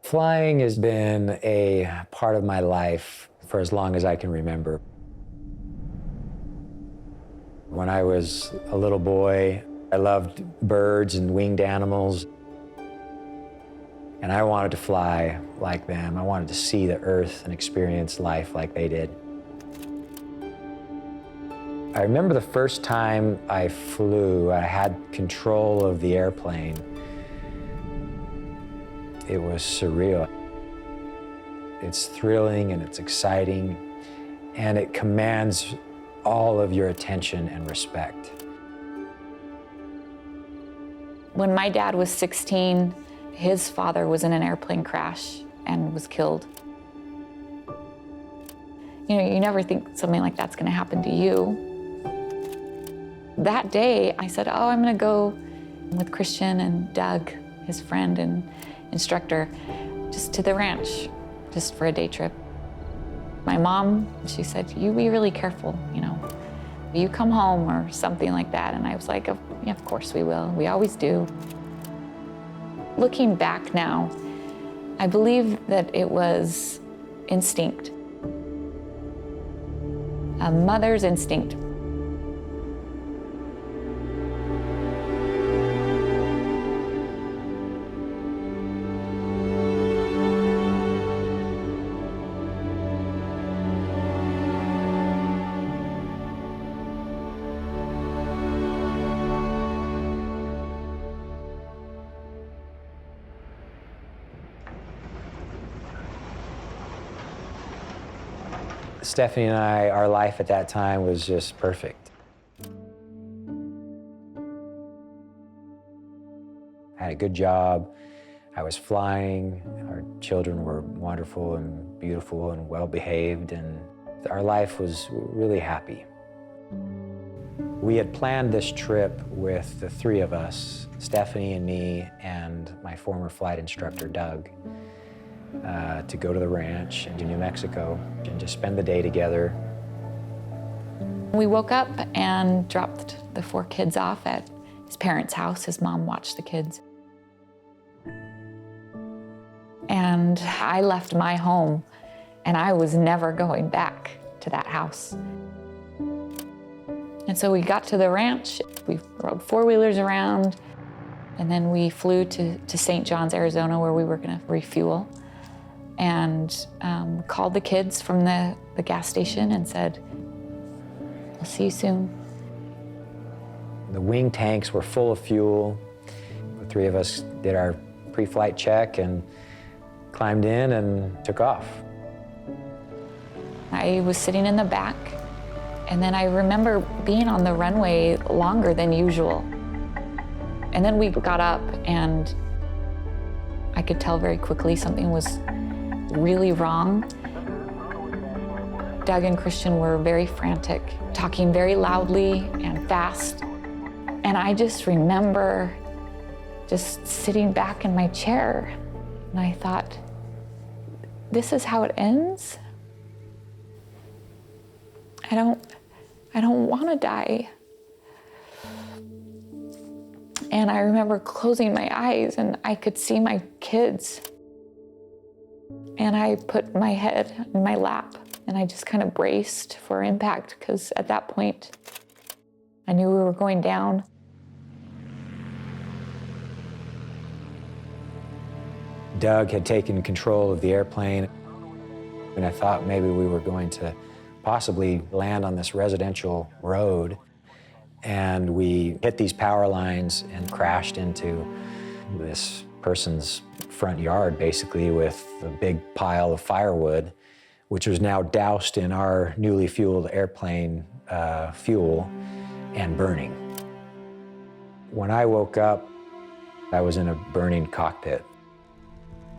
Flying has been a part of my life for as long as I can remember. When I was a little boy, I loved birds and winged animals. And I wanted to fly like them. I wanted to see the earth and experience life like they did. I remember the first time I flew, I had control of the airplane. It was surreal. It's thrilling and it's exciting, and it commands all of your attention and respect. When my dad was 16, his father was in an airplane crash and was killed. You know, you never think something like that's gonna happen to you. That day, I said, oh, I'm gonna go with Christian and Doug, his friend and instructor, just to the ranch, just for a day trip. My mom, she said, you be really careful, you know. You come home or something like that. And I was like, yeah, of course we will. We always do. Looking back now, I believe that it was instinct. A mother's instinct. Stephanie and I, our life at that time was just perfect. I had a good job. I was flying. Our children were wonderful and beautiful and well-behaved, and our life was really happy. We had planned this trip with the three of us, Stephanie and me and my former flight instructor, Doug, to go to the ranch in New Mexico and just spend the day together. We woke up and dropped the 4 kids off at his parents' house. His mom watched the kids. And I left my home, and I was never going back to that house. And so we got to the ranch, we rode 4-wheelers around, and then we flew to St. John's, Arizona, where we were gonna refuel, and called the kids from the gas station and said, "I'll see you soon." The wing tanks were full of fuel. The three of us did our pre-flight check and climbed in and took off. I was sitting in the back, and then I remember being on the runway longer than usual. And then we got up, and I could tell very quickly something was really wrong. Doug and Christian were very frantic, talking very loudly and fast. And I just remember just sitting back in my chair, and I thought, this is how it ends? I don't want to die. And I remember closing my eyes, and I could see my kids. And I put my head in my lap, and I just kind of braced for impact, because at that point, I knew we were going down. Doug had taken control of the airplane, and I thought maybe we were going to possibly land on this residential road. And we hit these power lines and crashed into this person's front yard, basically, with a big pile of firewood, which was now doused in our newly fueled airplane fuel and burning. When I woke up, I was in a burning cockpit.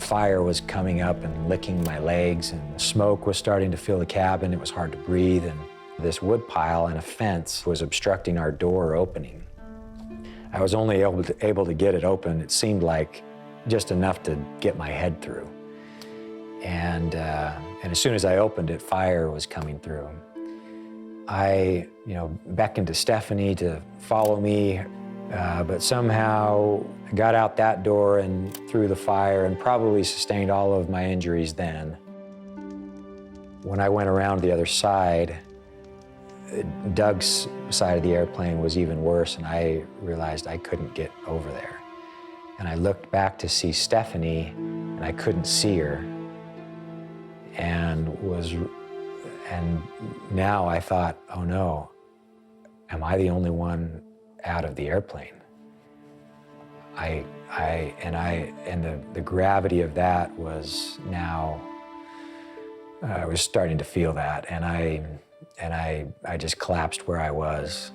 Fire was coming up and licking my legs, and smoke was starting to fill the cabin. It was hard to breathe, and this wood pile and a fence was obstructing our door opening. I was only able to get it open, it seemed like, just enough to get my head through. And as soon as I opened it, fire was coming through. I beckoned to Stephanie to follow me. But somehow I got out that door and through the fire and probably sustained all of my injuries then. When I went around the other side, Doug's side of the airplane was even worse, and I realized I couldn't get over there. And I looked back to see Stephanie, and I couldn't see her. And now I thought, oh no, am I the only one out of the airplane? The gravity of that was now, I was starting to feel that, and I just collapsed where I was.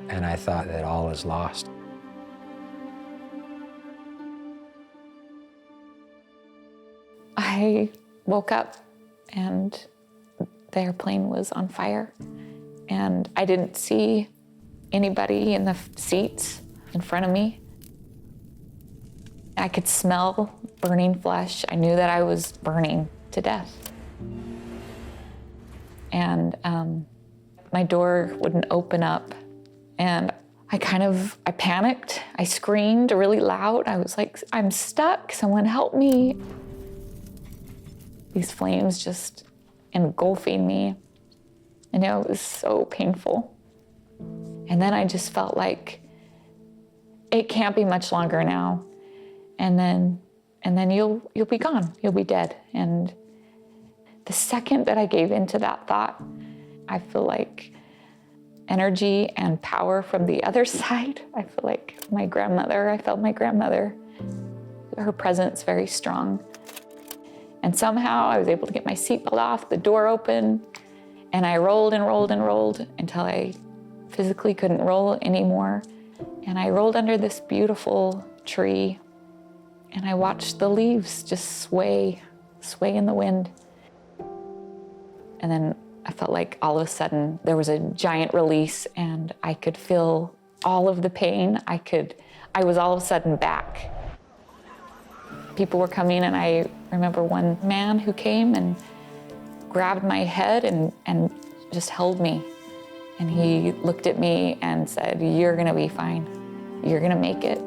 And I thought that all is lost. I woke up and the airplane was on fire, and I didn't see anybody in the seats in front of me. I could smell burning flesh. I knew that I was burning to death. And my door wouldn't open up, and I panicked. I screamed really loud. I was like, I'm stuck, someone help me. These flames just engulfing me. And it was so painful. And then I just felt like it can't be much longer now. And then you'll be gone. You'll be dead. And the second that I gave into that thought, I feel like energy and power from the other side. I feel like I felt my grandmother, her presence very strong. And somehow I was able to get my seatbelt off, the door open, and I rolled and rolled and rolled until I physically couldn't roll anymore. And I rolled under this beautiful tree, and I watched the leaves just sway in the wind. And then I felt like all of a sudden there was a giant release, and I could feel all of the pain. I was all of a sudden back. People were coming, and I remember one man who came and grabbed my head and just held me. And he looked at me and said, "You're gonna be fine. You're gonna make it."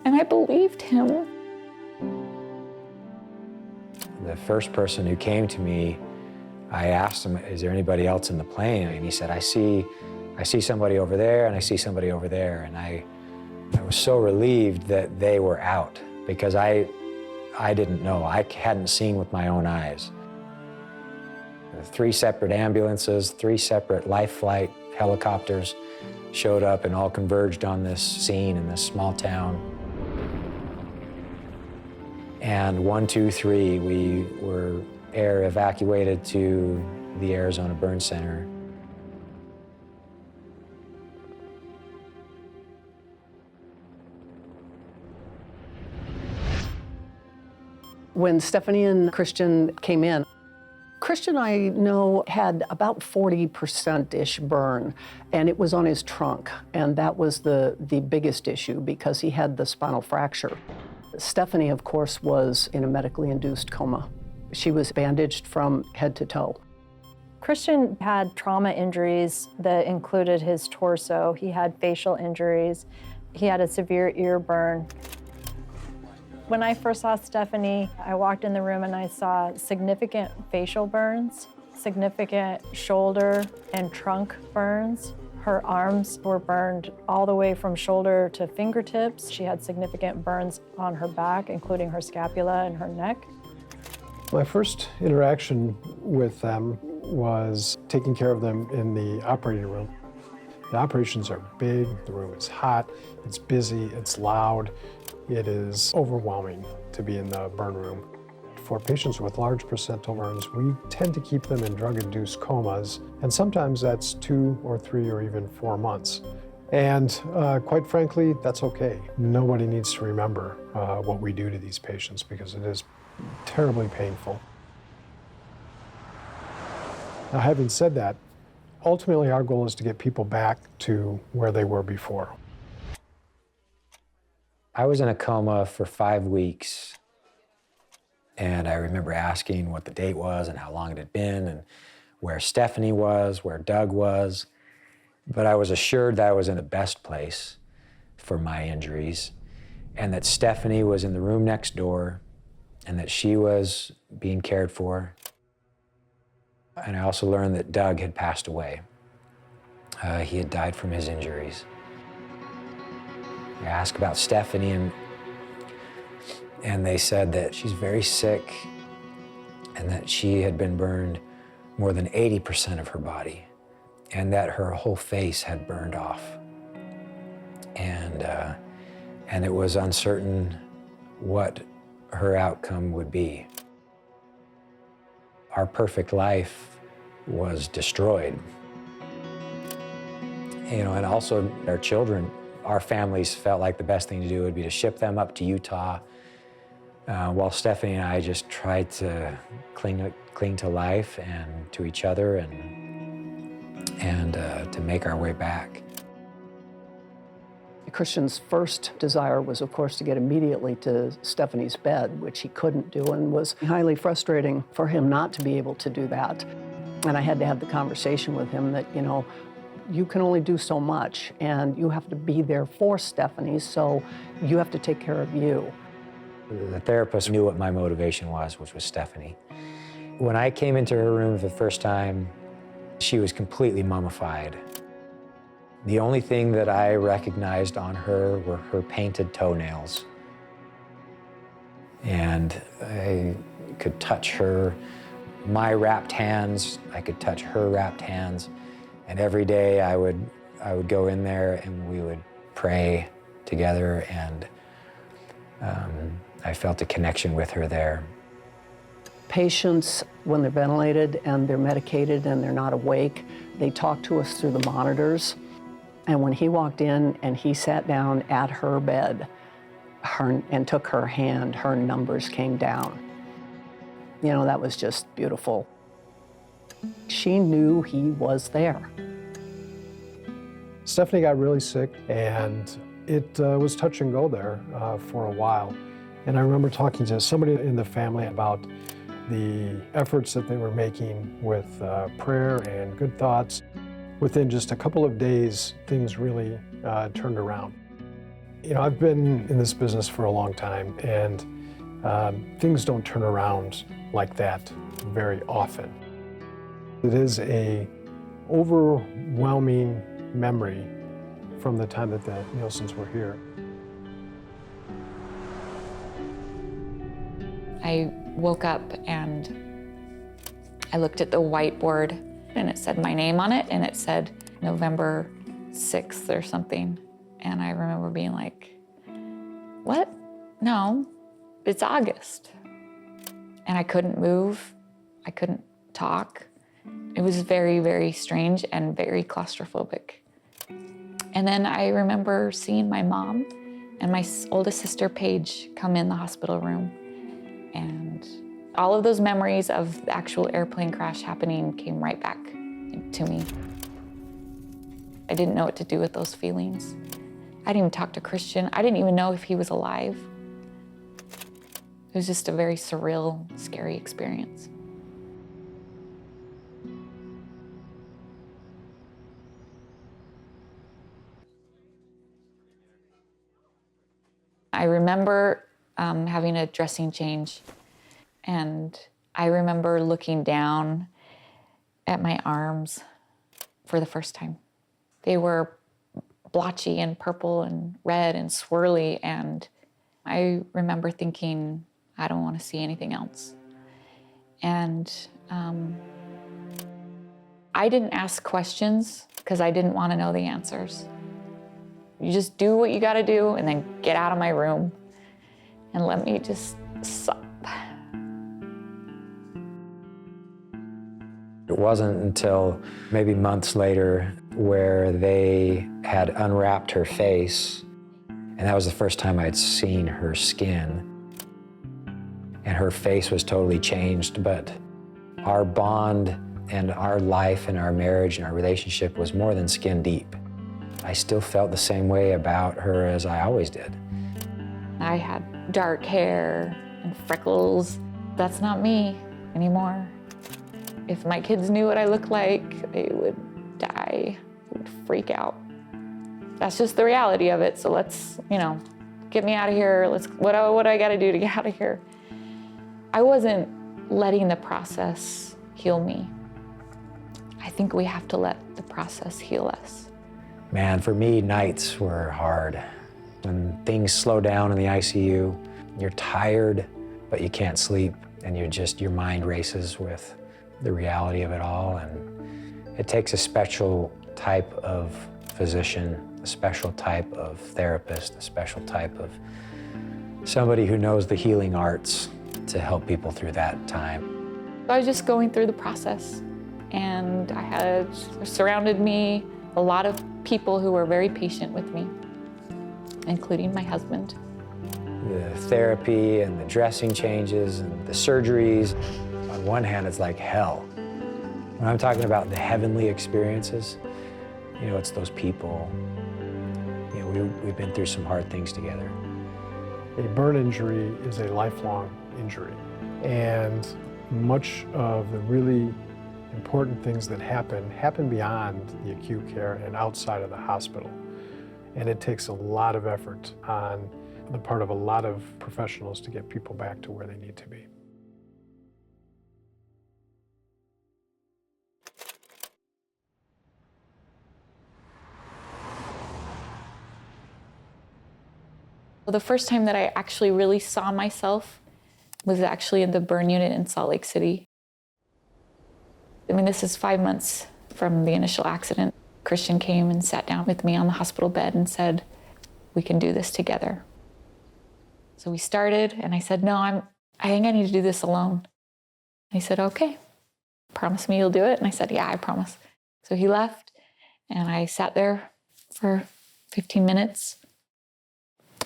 And I believed him. The first person who came to me, I asked him, "Is there anybody else in the plane?" And he said, I see somebody over there, and I see somebody over there. And I was so relieved that they were out, because I didn't know. I hadn't seen with my own eyes. 3 separate ambulances, 3 separate life flight helicopters showed up and all converged on this scene in this small town. And 1, 2, 3, we were air evacuated to the Arizona Burn Center. When Stephanie and Christian came in, Christian, I know, had about 40%-ish burn, and it was on his trunk, and that was the biggest issue because he had the spinal fracture. Stephanie, of course, was in a medically induced coma. She was bandaged from head to toe. Christian had trauma injuries that included his torso. He had facial injuries. He had a severe ear burn. When I first saw Stephanie, I walked in the room and I saw significant facial burns, significant shoulder and trunk burns. Her arms were burned all the way from shoulder to fingertips. She had significant burns on her back, including her scapula and her neck. My first interaction with them was taking care of them in the operating room. The operations are big, the room is hot, it's busy, it's loud. It is overwhelming to be in the burn room. For patients with large placental burns, we tend to keep them in drug-induced comas, and sometimes that's 2 or 3 or even 4 months. And quite frankly, that's okay. Nobody needs to remember what we do to these patients because it is terribly painful. Now, having said that, ultimately our goal is to get people back to where they were before. I was in a coma for 5 weeks, and I remember asking what the date was and how long it had been and where Stephanie was, where Doug was. But I was assured that I was in the best place for my injuries, and that Stephanie was in the room next door, and that she was being cared for. And I also learned that Doug had passed away. He had died from his injuries. I asked about Stephanie, and they said that she's very sick and that she had been burned more than 80% of her body, and that her whole face had burned off. And it was uncertain what her outcome would be. Our perfect life was destroyed. You know, and also our children, our families felt like the best thing to do would be to ship them up to Utah, while Stephanie and I just tried to cling to life and to each other and to make our way back. Christian's first desire was, of course, to get immediately to Stephanie's bed, which he couldn't do, and was highly frustrating for him not to be able to do that. And I had to have the conversation with him that, you know, you can only do so much, and you have to be there for Stephanie, so you have to take care of you. The therapist knew what my motivation was, which was Stephanie. When I came into her room for the first time, she was completely mummified. The only thing that I recognized on her were her painted toenails. And I could touch my wrapped hands, I could touch her wrapped hands. And every day I would go in there and we would pray together, and I felt a connection with her there. Patients, when they're ventilated and they're medicated and they're not awake, they talk to us through the monitors. And when he walked in and he sat down at her bed and took her hand, her numbers came down. You know, that was just beautiful. She knew he was there. Stephanie got really sick, and it was touch and go there for a while. And I remember talking to somebody in the family about the efforts that they were making with prayer and good thoughts. Within just a couple of days, things really turned around. You know, I've been in this business for a long time, and things don't turn around like that very often. It is an overwhelming memory from the time that the Nielsen's were here. I woke up and I looked at the whiteboard, and it said my name on it, and it said November 6th or something. And I remember being like, what? No, it's August. And I couldn't move. I couldn't talk. It was very, very strange and very claustrophobic. And then I remember seeing my mom and my oldest sister, Paige, come in the hospital room. And all of those memories of the actual airplane crash happening came right back to me. I didn't know what to do with those feelings. I didn't even talk to Christian. I didn't even know if he was alive. It was just a very surreal, scary experience. I remember having a dressing change, and I remember looking down at my arms for the first time. They were blotchy and purple and red and swirly, and I remember thinking, I don't want to see anything else. And I didn't ask questions because I didn't want to know the answers. You just do what you got to do and then get out of my room and let me just sup. It wasn't until maybe months later where they had unwrapped her face, and that was the first time I'd seen her skin. And her face was totally changed, but our bond and our life and our marriage and our relationship was more than skin deep. I still felt the same way about her as I always did. I had dark hair and freckles. That's not me anymore. If my kids knew what I looked like, they would die. would freak out. That's just the reality of it. So let's, get me out of here. What do I got to do to get out of here? I wasn't letting the process heal me. I think we have to let the process heal us. Man, for me, nights were hard. When things slow down in the ICU, you're tired, but you can't sleep, and your mind races with the reality of it all. And it takes a special type of physician, a special type of therapist, a special type of somebody who knows the healing arts to help people through that time. I was just going through the process, and I had surrounded me a lot of people who were very patient with me, including my husband. The therapy and the dressing changes and the surgeries, on one hand, it's like hell. When I'm talking about the heavenly experiences, it's those people. We've been through some hard things together. A burn injury is a lifelong injury, and much of the really important things that happen beyond the acute care and outside of the hospital. And it takes a lot of effort on the part of a lot of professionals to get people back to where they need to be. The first time that I actually really saw myself was actually in the burn unit in Salt Lake City. This is 5 months from the initial accident. Christian came and sat down with me on the hospital bed and said, "We can do this together." So we started, and I said, "No, I think I need to do this alone." And he said, "Okay, promise me you'll do it?" And I said, "Yeah, I promise." So he left, and I sat there for 15 minutes.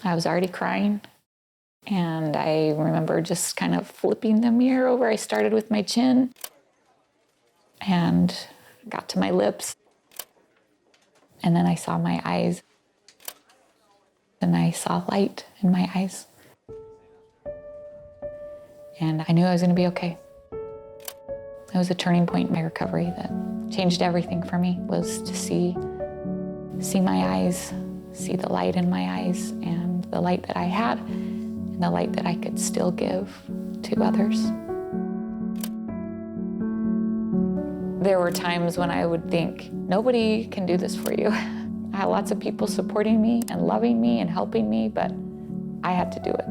I was already crying, and I remember just kind of flipping the mirror over. I started with my chin and got to my lips, and then I saw my eyes, and I saw light in my eyes, and I knew I was going to be okay. It was a turning point in my recovery that changed everything for me, was to see my eyes, see the light in my eyes, and the light that I had, and the light that I could still give to others. There were times when I would think, nobody can do this for you. I had lots of people supporting me and loving me and helping me, but I had to do it.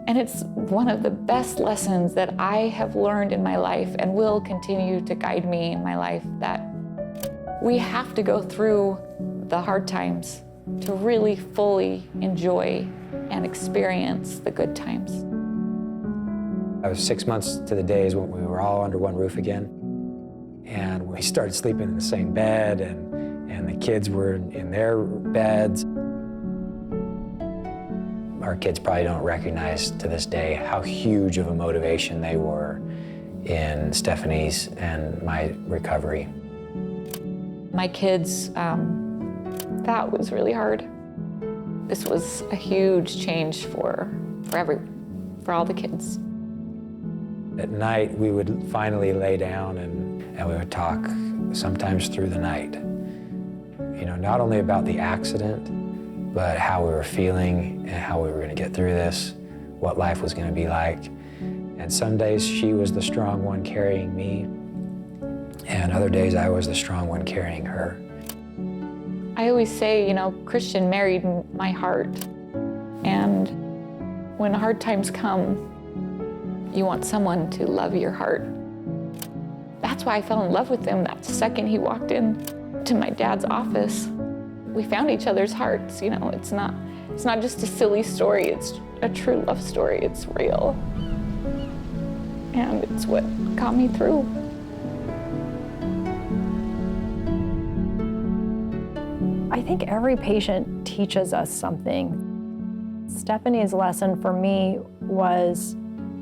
And it's one of the best lessons that I have learned in my life and will continue to guide me in my life, that we have to go through the hard times to really fully enjoy and experience the good times. I was 6 months to the days when we were all under one roof again, and we started sleeping in the same bed, and the kids were in their beds. Our kids probably don't recognize to this day how huge of a motivation they were in Stephanie's and my recovery. My kids, that was really hard. This was a huge change for all the kids. At night, we would finally lay down and we would talk sometimes through the night. Not only about the accident, but how we were feeling and how we were going to get through this, what life was going to be like. And some days she was the strong one carrying me, and other days I was the strong one carrying her. I always say, Christian married my heart. And when hard times come, you want someone to love your heart. That's why I fell in love with him that second he walked in to my dad's office. We found each other's hearts. It's not just a silly story. It's a true love story. It's real. And it's what got me through. I think every patient teaches us something. Stephanie's lesson for me was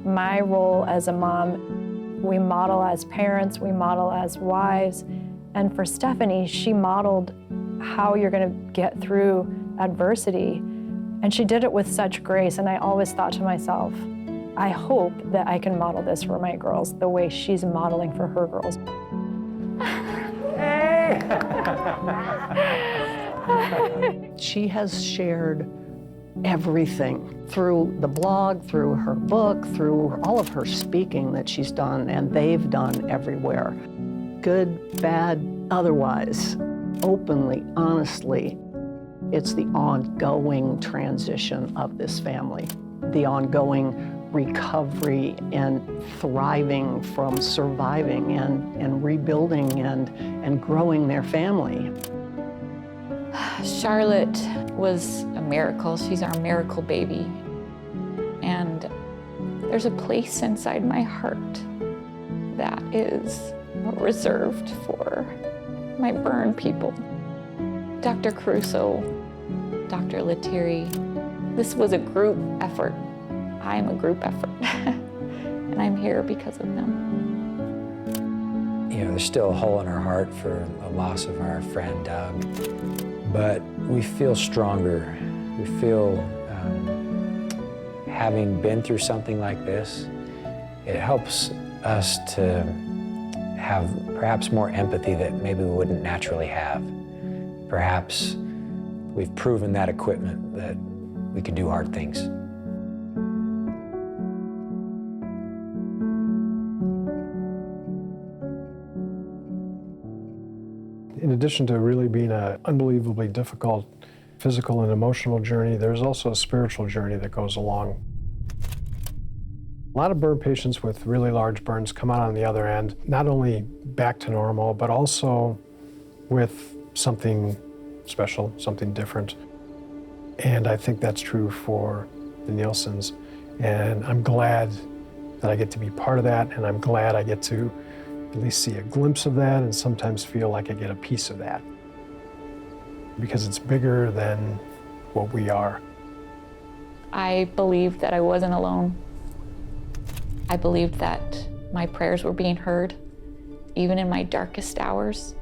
my role as a mom. We model as parents, we model as wives. And for Stephanie, she modeled how you're going to get through adversity. And she did it with such grace. And I always thought to myself, I hope that I can model this for my girls the way she's modeling for her girls. Hey! She has shared everything through the blog, through her book, through all of her speaking that she's done and they've done everywhere. Good, bad, otherwise, openly, honestly. It's the ongoing transition of this family, the ongoing recovery and thriving from surviving and rebuilding and growing their family. Charlotte was a miracle. She's our miracle baby. And there's a place inside my heart that is reserved for my burn people. Dr. Caruso, Dr. Lettieri, this was a group effort. I'm a group effort, and I'm here because of them. You know, there's still a hole in our heart for the loss of our friend Doug, but we feel stronger. We feel, having been through something like this, it helps us to have perhaps more empathy that maybe we wouldn't naturally have. Perhaps we've proven that equipment that we can do hard things. In addition to really being an unbelievably difficult physical and emotional journey, there's also a spiritual journey that goes along. A lot of burn patients with really large burns come out on the other end, not only back to normal, but also with something special, something different. And I think that's true for the Nielsens. And I'm glad that I get to be part of that, and I'm glad I get to at least see a glimpse of that and sometimes feel like I get a piece of that. Because it's bigger than what we are. I believed that I wasn't alone. I believed that my prayers were being heard, even in my darkest hours.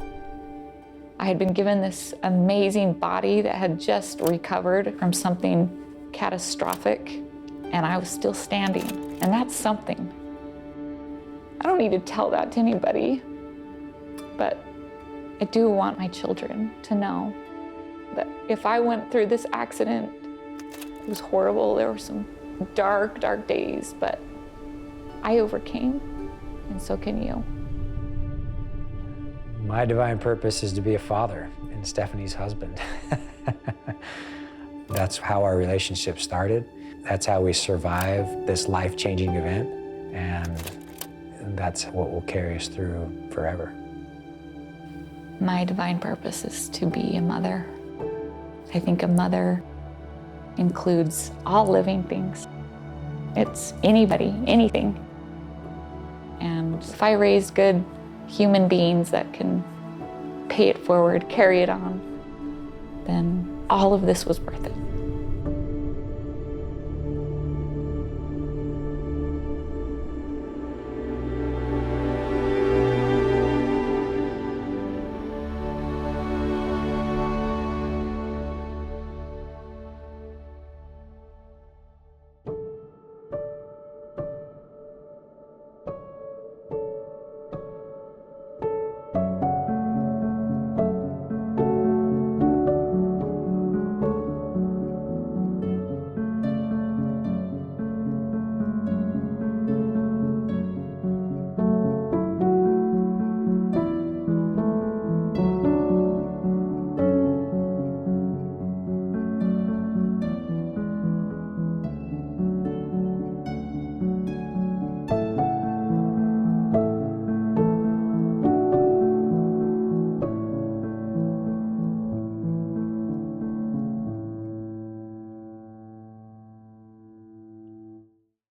I had been given this amazing body that had just recovered from something catastrophic, and I was still standing, and that's something. I don't need to tell that to anybody, but I do want my children to know that if I went through this accident, it was horrible. There were some dark, dark days, but I overcame, and so can you. My divine purpose is to be a father and Stephanie's husband. That's how our relationship started. That's how we survived this life-changing event, and that's what will carry us through forever. My divine purpose is to be a mother. I think a mother includes all living things. It's anybody, anything. And if I raise good human beings that can pay it forward, carry it on, then all of this was worth it.